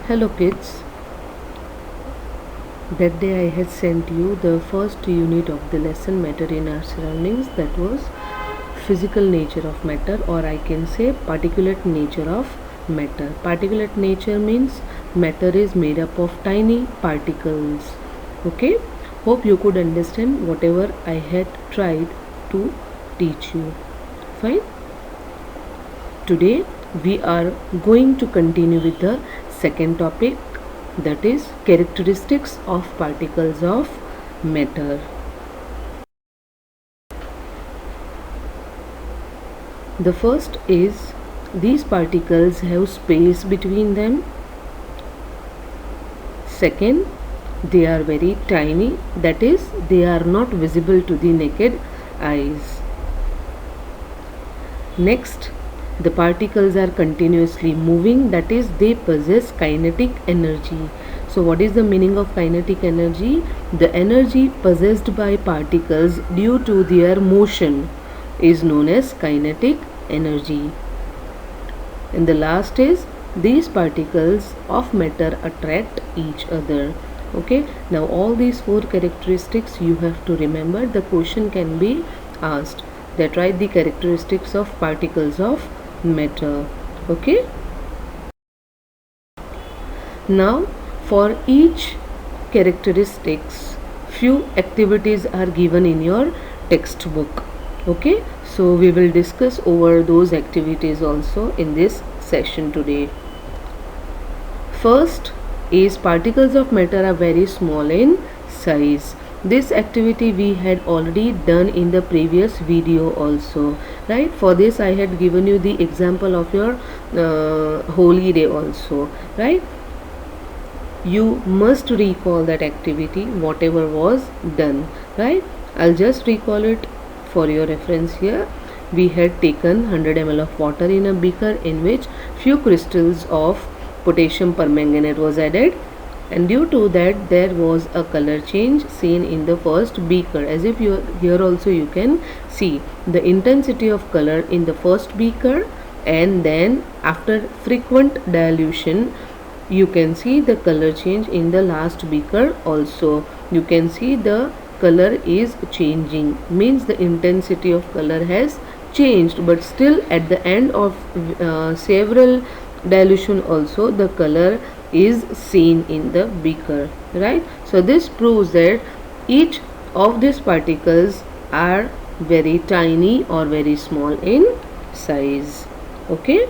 Hello kids, that day I had sent you the first unit of the lesson matter in our surroundings, that was physical nature of matter, or I can say particulate nature of matter. Particulate nature means matter is made up of tiny particles. Okay, hope you could understand whatever I had tried to teach you. Fine. Today we are going to continue with the second topic, that is characteristics of particles of matter. The first is these particles have space between them. Second, they are very tiny, that is they are not visible to the naked eyes. Next, the particles are continuously moving, that is they possess kinetic energy. So what is the meaning of kinetic energy? The energy possessed by particles due to their motion is known as kinetic energy. And the last is these particles of matter attract each other. Okay, now all these four characteristics you have to remember. The question can be asked that write the characteristics of particles of matter. Okay, now for each characteristics few activities are given in your textbook. Okay, so we will discuss over those activities also in this session today. First is particles of matter are very small in size. This activity we had already done in the previous video also, right? For this I had given you the example of your holy day also, right? You must recall that activity whatever was done, right? I'll just recall it for your reference here. We had taken 100 ml of water in a beaker in which few crystals of potassium permanganate was added, and due to that there was a color change seen in the first beaker. As if you here also you can see the intensity of color in the first beaker, and then after frequent dilution you can see the color change in the last beaker also. You can see the color is changing, means the intensity of color has changed, but still at the end of several dilution also the color is seen in the beaker, right? So this proves that each of these particles are very tiny or very small in size. Okay,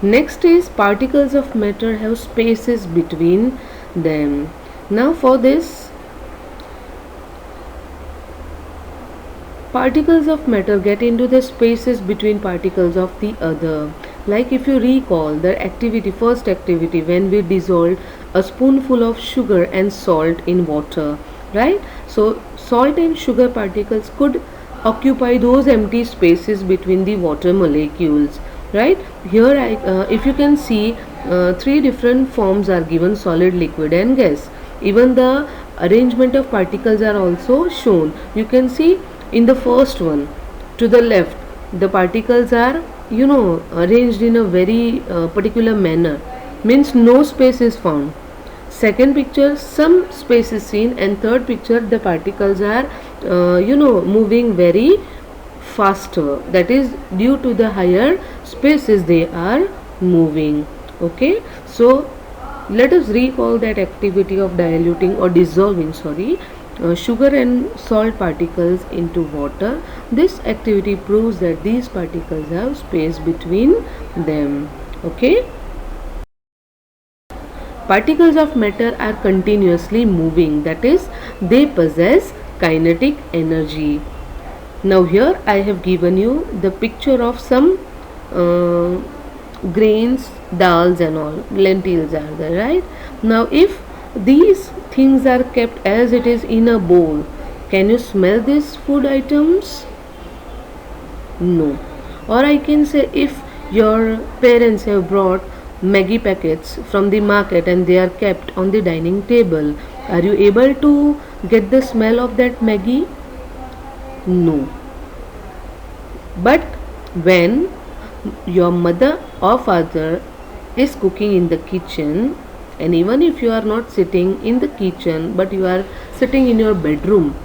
next is particles of matter have spaces between them. Now for this, particles of matter get into the spaces between particles of the other. Like if you recall the activity, first activity, when we dissolved a spoonful of sugar and salt in water, right? So salt and sugar particles could occupy those empty spaces between the water molecules, right? Here if you can see three different forms are given: solid, liquid and gas. Even the arrangement of particles are also shown. You can see in the first one to the left the particles are arranged in a very particular manner, means no space is found. Second picture some space is seen, and third picture the particles are moving very faster, that is due to the higher spaces they are moving. Okay, so let us recall that activity of diluting or dissolving sugar and salt particles into water. This activity proves that these particles have space between them. Okay, particles of matter are continuously moving, that is they possess kinetic energy. Now here I have given you the picture of some grains, dals and all, lentils are there, right? Now if these things are kept as it is in a bowl, can you smell these food items? No. Or I can say, if your parents have brought Maggi packets from the market and they are kept on the dining table, are you able to get the smell of that Maggi? No. But when your mother or father is cooking in the kitchen, and even if you are not sitting in the kitchen but you are sitting in your bedroom,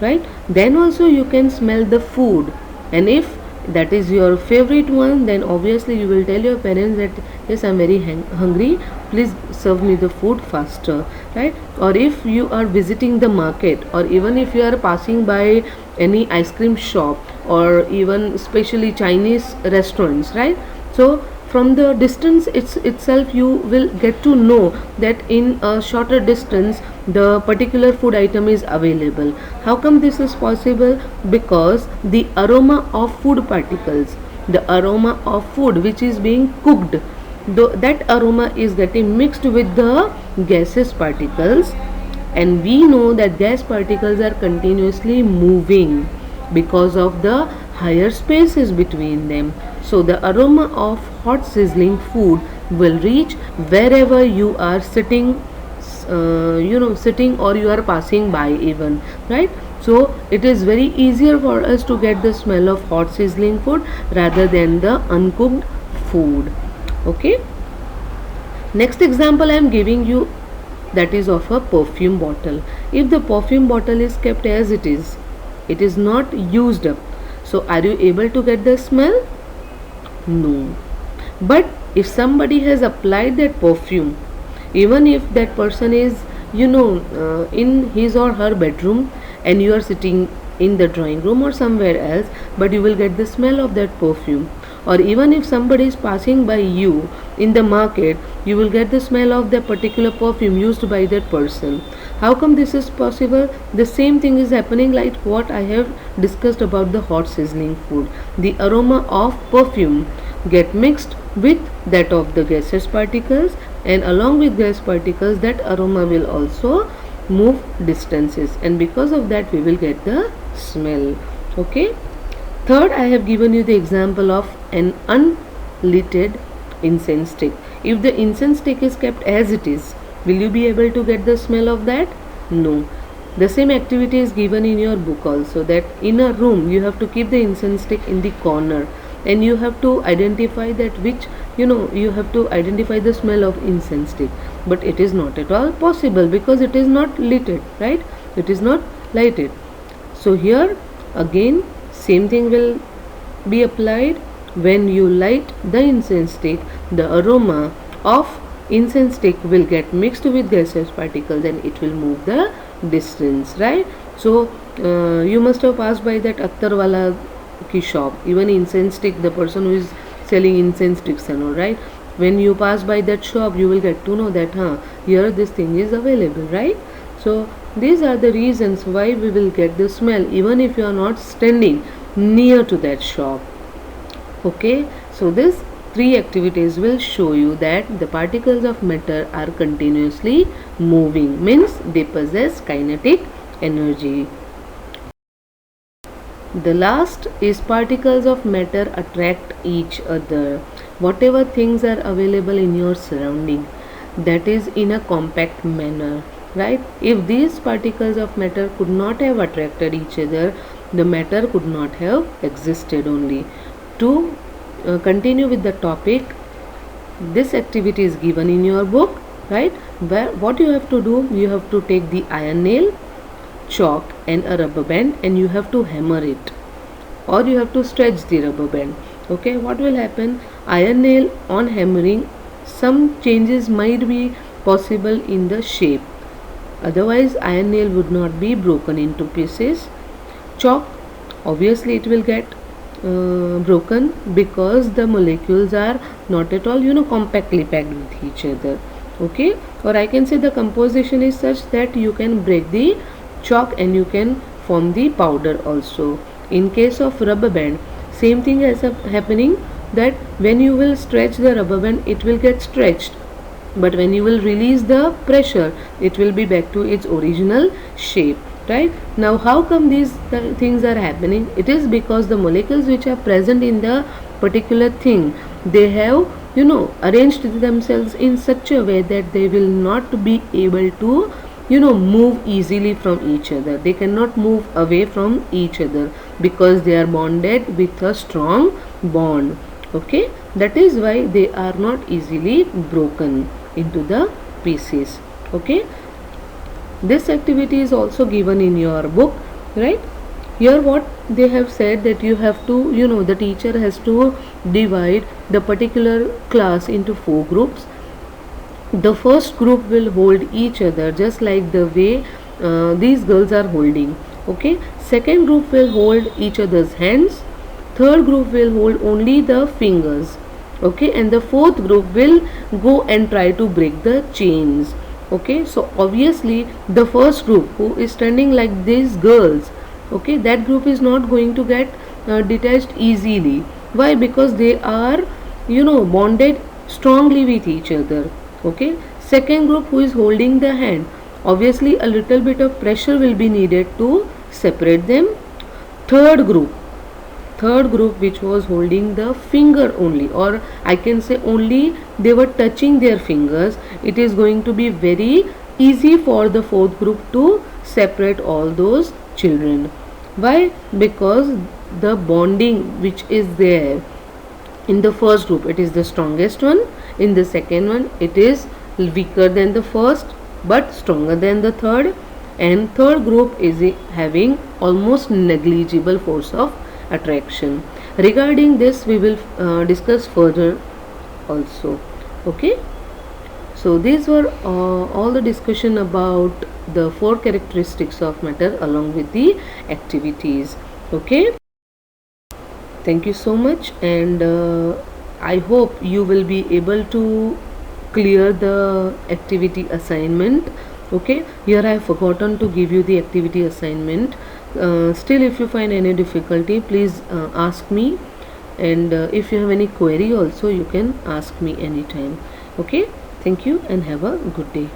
right, then also you can smell the food. And if that is your favorite one, then obviously you will tell your parents that yes, I'm very hungry, please serve me the food faster, right? Or if you are visiting the market, or even if you are passing by any ice cream shop, or even especially Chinese restaurants, right? So from the distance itself you will get to know that in a shorter distance the particular food item is available. How come this is possible? Because the aroma of food particles, the aroma of food which is being cooked, that aroma is getting mixed with the gaseous particles, and we know that gas particles are continuously moving because of the higher spaces between them. So the aroma of hot sizzling food will reach wherever you are sitting, sitting, or you are passing by even, right? So it is very easier for us to get the smell of hot sizzling food rather than the uncooked food. Okay, next example I am giving you, that is of a perfume bottle. If the perfume bottle is kept as it is not used up, so are you able to get the smell? No. But if somebody has applied that perfume, even if that person is in his or her bedroom, and you are sitting in the drawing room or somewhere else, but you will get the smell of that perfume. Or even if somebody is passing by you in the market, you will get the smell of that particular perfume used by that person. How come this is possible? The same thing is happening like what I have discussed about the hot sizzling food. The aroma of perfume get mixed with that of the gaseous particles, and along with gas particles that aroma will also move distances, and because of that we will get the smell. Okay, third, I have given you the example of an unlit incense stick. If the incense stick is kept as it is, will you be able to get the smell of that? No. The same activity is given in your book also, that in a room you have to keep the incense stick in the corner, and you have to identify that which, you have to identify the smell of incense stick. But it is not at all possible because it is not lighted, right? It is not lighted. So here again same thing will be applied. When you light the incense stick, the aroma of incense stick will get mixed with gaseous particles and it will move the distance, right? So you must have passed by that Akhtar wala ki shop, even incense stick, the person who is selling incense sticks and all, right? When you pass by that shop, you will get to know that here this thing is available, right? So these are the reasons why we will get the smell even if you are not standing near to that shop. Okay, so these three activities will show you that the particles of matter are continuously moving, means they possess kinetic energy. The last is particles of matter attract each other. Whatever things are available in your surrounding, that is in a compact manner, right? If these particles of matter could not have attracted each other, the matter could not have existed only. To continue with the topic, this activity is given in your book, right? Where what you have to do, you have to take the iron nail, chalk and a rubber band, and you have to hammer it, or you have to stretch the rubber band. Okay, what will happen? Iron nail on hammering, some changes might be possible in the shape, otherwise iron nail would not be broken into pieces. Chalk, obviously it will get broken because the molecules are not at all compactly packed with each other. Okay, or I can say the composition is such that you can break the chalk and you can form the powder also. In case of rubber band, same thing is happening, that when you will stretch the rubber band, it will get stretched, but when you will release the pressure, it will be back to its original shape, right? Now how come these things are happening? It is because the molecules which are present in the particular thing, they have arranged themselves in such a way that they will not be able to move easily from each other. They cannot move away from each other because they are bonded with a strong bond. Okay, that is why they are not easily broken into the pieces. Okay, this activity is also given in your book, right? Here what they have said, that you have to, the teacher has to divide the particular class into 4 groups. The first group will hold each other just like the way these girls are holding. Okay, second group will hold each other's hands, third group will hold only the fingers. Okay, and the fourth group will go and try to break the chains. Okay, so obviously the first group who is standing like these girls, okay, that group is not going to get detached easily. Why? Because they are, bonded strongly with each other. Okay, second group who is holding the hand, obviously a little bit of pressure will be needed to separate them. Third group which was holding the finger only, or I can say only they were touching their fingers, it is going to be very easy for the fourth group to separate all those children. Why? Because the bonding which is there in the first group, it is the strongest one. In the second one, it is weaker than the first but stronger than the third. And third group is having almost negligible force of attraction. Regarding this we will discuss further also. Okay, so these were all the discussion about the 4 characteristics of matter along with the activities. Okay, thank you so much, and I hope you will be able to clear the activity assignment. Okay, here I have forgotten to give you the activity assignment. Still, if you find any difficulty, please ask me, and if you have any query also, you can ask me anytime. Okay, thank you and have a good day.